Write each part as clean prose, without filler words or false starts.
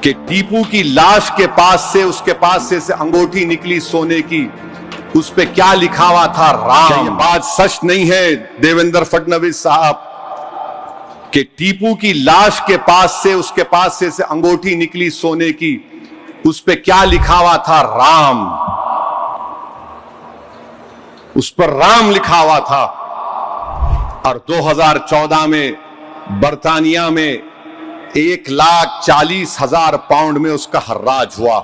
कि टीपू की लाश के पास से, उसके पास से अंगूठी निकली सोने की, उस पे क्या लिखा हुआ था? राम। क्या ये बात सच नहीं है देवेंद्र फडणवीस साहब कि टीपू की लाश के पास से, उसके पास से अंगूठी निकली सोने की, उस पे क्या लिखा हुआ था? राम। उस पर राम लिखा हुआ था। और 2014 में बर्तानिया में 1,40,000 पाउंड में उसका हर्राज हुआ।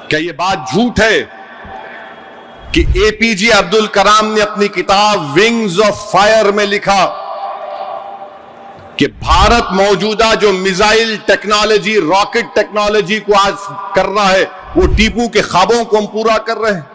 क्या यह बात झूठ है कि एपीजे अब्दुल कलाम ने अपनी किताब विंग्स ऑफ फायर में लिखा कि भारत मौजूदा जो मिसाइल टेक्नोलॉजी, रॉकेट टेक्नोलॉजी को आज कर रहा है, वो टीपू के ख्वाबों को हम पूरा कर रहे हैं।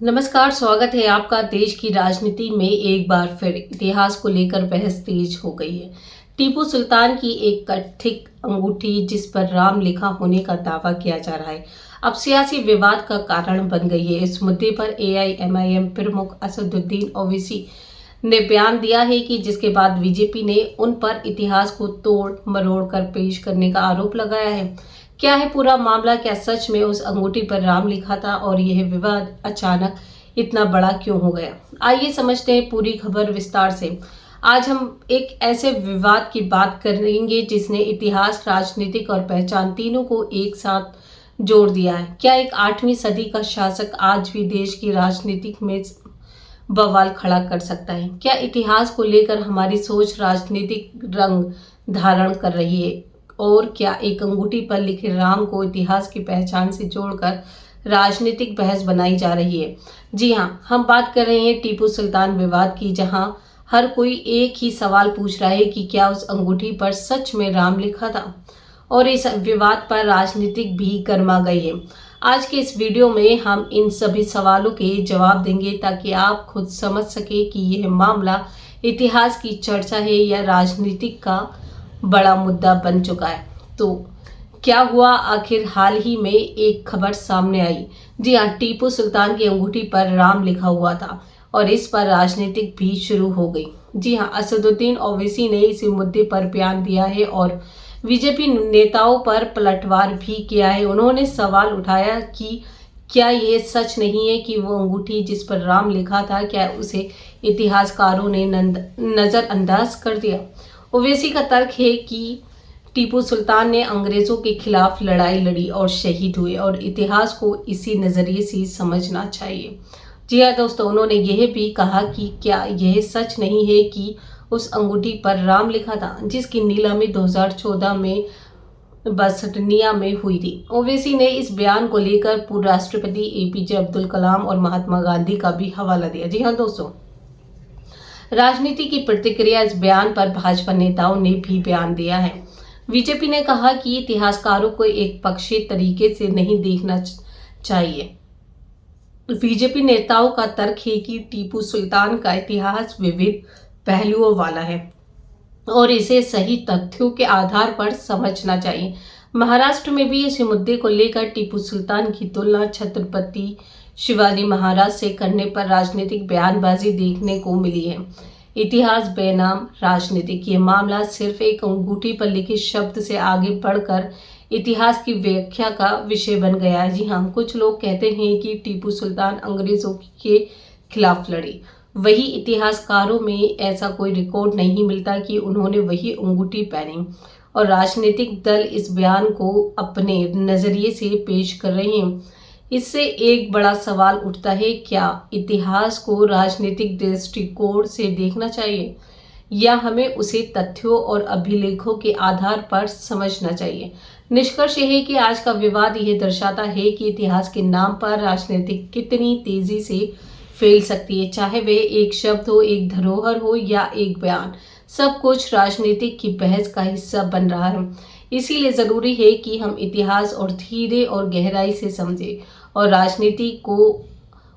नमस्कार, स्वागत है आपका। देश की राजनीति में एक बार फिर इतिहास को लेकर बहस तेज हो गई है। टीपू सुल्तान की एक कथित अंगूठी जिस पर राम लिखा होने का दावा किया जा रहा है, अब सियासी विवाद का कारण बन गई है। इस मुद्दे पर AIMIM प्रमुख असदुद्दीन ओवैसी ने बयान दिया है कि जिसके बाद बीजेपी ने उन पर इतिहास को तोड़ मरोड़ कर पेश करने का आरोप लगाया है। क्या है पूरा मामला? क्या सच में उस अंगूठी पर राम लिखा था और यह विवाद अचानक इतना बड़ा क्यों हो गया? आइए समझते हैं पूरी खबर विस्तार से। आज हम एक ऐसे विवाद की बात करेंगे जिसने इतिहास, राजनीतिक और पहचान तीनों को एक साथ जोड़ दिया है। क्या एक 8वीं सदी का शासक आज भी देश की राजनीति में बवाल खड़ा कर सकता है? क्या इतिहास को लेकर हमारी सोच राजनीतिक रंग धारण कर रही है? और क्या एक अंगूठी पर लिखे राम को इतिहास की पहचान से जोड़कर राजनीतिक बहस बनाई जा रही है? जी हाँ, हम बात कर रहे हैं टीपू सुल्तान विवाद की, जहां हर कोई एक ही सवाल पूछ रहा है कि क्या उस अंगूठी पर सच में राम लिखा था? और इस विवाद पर राजनीतिक भी गर्मा गई है। आज के इस वीडियो में हम इन सभी सवालों के जवाब देंगे ताकि आप खुद समझ सके कि यह मामला इतिहास की चर्चा है या राजनीतिक का बड़ा मुद्दा बन चुका है। तो क्या हुआ आखिर? हाल ही में एक खबर सामने आई। जी हाँ, टीपू सुल्तान की अंगूठी पर राम लिखा हुआ था और इस पर राजनीतिक भी शुरू हो गई। जी हाँ, असदुद्दीन ओवैसी ने इसी मुद्दे पर बयान दिया है और बीजेपी नेताओं पर पलटवार भी किया है। उन्होंने सवाल उठाया कि क्या ये सच नहीं है कि वो अंगूठी जिस पर राम लिखा था, क्या उसे इतिहासकारों ने नजरअंदाज कर दिया? ओवैसी का तर्क है कि टीपू सुल्तान ने अंग्रेजों के खिलाफ लड़ाई लड़ी और शहीद हुए और इतिहास को इसी नजरिए से समझना चाहिए। जी हाँ दोस्तों, उन्होंने यह भी कहा कि क्या यह सच नहीं है कि उस अंगूठी पर राम लिखा था जिसकी नीलामी 2014 में बर्तानिया में हुई थी। ओवैसी ने इस बयान को लेकर पूर्व राष्ट्रपति APJ अब्दुल कलाम और महात्मा गांधी का भी हवाला दिया। जी हाँ दोस्तों, राजनीति की प्रतिक्रिया इस बयान पर भाजपा नेताओं ने भी बयान दिया है। बीजेपी ने कहा कि इतिहासकारों को एक पक्षीय तरीके से नहीं देखना चाहिए। बीजेपी नेताओं का तर्क है कि टीपू सुल्तान का इतिहास विविध पहलुओं वाला है और इसे सही तथ्यों के आधार पर समझना चाहिए। महाराष्ट्र में भी इस मुद्दे को लेकर टीपू सुल्तान की तुलना छत्रपति शिवाजी महाराज से करने पर राजनीतिक बयानबाजी देखने को मिली है। इतिहास बेनाम राजनीतिक, ये मामला सिर्फ एक अंगूठी पर लिखे शब्द से आगे बढ़कर इतिहास की व्याख्या का विषय बन गया है। जी हाँ, कुछ लोग कहते हैं कि टीपू सुल्तान अंग्रेजों के खिलाफ लड़े, वही इतिहासकारों में ऐसा कोई रिकॉर्ड नहीं मिलता कि उन्होंने वही अंगूठी पहनी। और राजनीतिक दल इस बयान को अपने नजरिए से पेश कर रहे हैं। इससे एक बड़ा सवाल उठता है, क्या इतिहास को राजनीतिक दृष्टिकोण से देखना चाहिए या हमें उसे तथ्यों और अभिलेखों के आधार पर समझना चाहिए? निष्कर्ष यह है कि आज का विवाद यह दर्शाता है कि इतिहास के नाम पर राजनीति कितनी तेजी से फैल सकती है। चाहे वह एक शब्द हो, एक धरोहर हो या एक बयान, सब कुछ राजनीतिक की बहस का हिस्सा बन रहा है। इसीलिए जरूरी है कि हम इतिहास और धीरे और गहराई से समझें और राजनीति को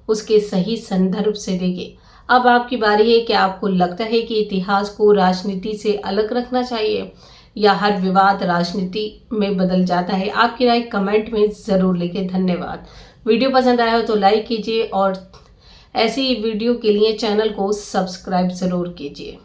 उसके सही संदर्भ से देखें। अब आपकी बारी है कि आपको लगता है कि इतिहास को राजनीति से अलग रखना चाहिए या हर विवाद राजनीति में बदल जाता है? आपकी राय कमेंट में जरूर लिखें। धन्यवाद। वीडियो पसंद आया हो तो लाइक कीजिए और ऐसी वीडियो के लिए चैनल को सब्सक्राइब जरूर कीजिए।